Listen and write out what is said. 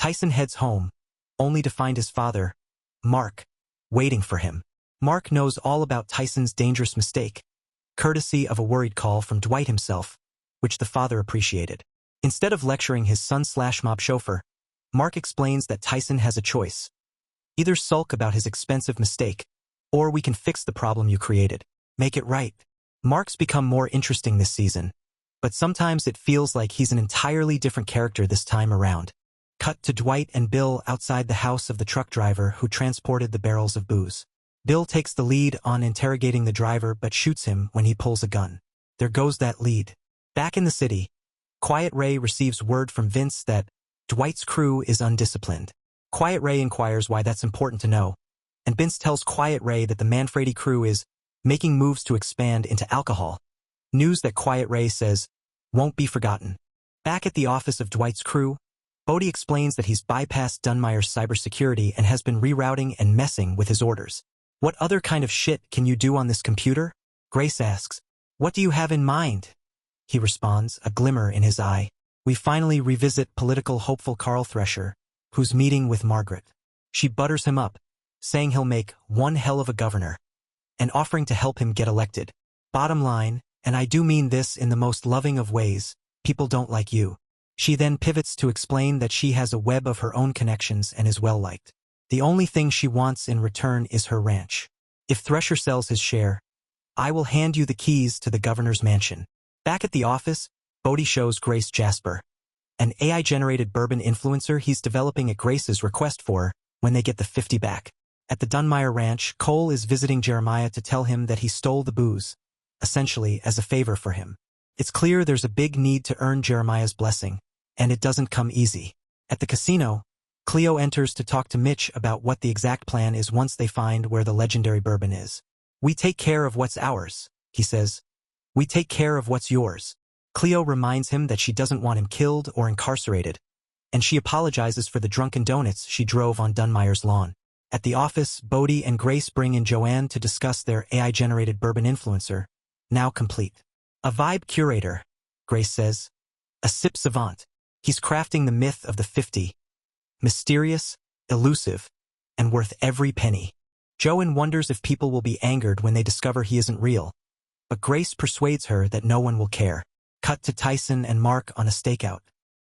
Tyson heads home, only to find his father, Mark, waiting for him. Mark knows all about Tyson's dangerous mistake, courtesy of a worried call from Dwight himself, which the father appreciated. Instead of lecturing his son-slash-mob chauffeur, Mark explains that Tyson has a choice. Either sulk about his expensive mistake, or we can fix the problem you created. Make it right. Mark's become more interesting this season, but sometimes it feels like he's an entirely different character this time around. Cut to Dwight and Bill outside the house of the truck driver who transported the barrels of booze. Bill takes the lead on interrogating the driver but shoots him when he pulls a gun. There goes that lead. Back in the city, Quiet Ray receives word from Vince that Dwight's crew is undisciplined. Quiet Ray inquires why that's important to know, and Vince tells Quiet Ray that the Manfredi crew is making moves to expand into alcohol. News that Quiet Ray says won't be forgotten. Back at the office of Dwight's crew, Bodhi explains that he's bypassed Dunmire's cybersecurity and has been rerouting and messing with his orders. What other kind of shit can you do on this computer? Grace asks. What do you have in mind? He responds, a glimmer in his eye. We finally revisit political hopeful Carl Thresher, who's meeting with Margaret. She butters him up, saying he'll make one hell of a governor, and offering to help him get elected. Bottom line, and I do mean this in the most loving of ways, people don't like you. She then pivots to explain that she has a web of her own connections and is well-liked. The only thing she wants in return is her ranch. If Thresher sells his share, I will hand you the keys to the governor's mansion. Back at the office, Bodhi shows Grace Jasper, an AI-generated bourbon influencer he's developing at Grace's request for when they get the 50 back. At the Dunmire ranch, Cole is visiting Jeremiah to tell him that he stole the booze, essentially as a favor for him. It's clear there's a big need to earn Jeremiah's blessing, and it doesn't come easy. At the casino, Cleo enters to talk to Mitch about what the exact plan is once they find where the legendary bourbon is. We take care of what's ours, he says. We take care of what's yours. Cleo reminds him that she doesn't want him killed or incarcerated, and she apologizes for the drunken donuts she drove on Dunmire's lawn. At the office, Bodhi and Grace bring in Joanne to discuss their AI-generated bourbon influencer, now complete. A vibe curator, Grace says. A sip savant. He's crafting the myth of the 50. Mysterious, elusive, and worth every penny. Joanne wonders if people will be angered when they discover he isn't real, but Grace persuades her that no one will care. Cut to Tyson and Mark on a stakeout.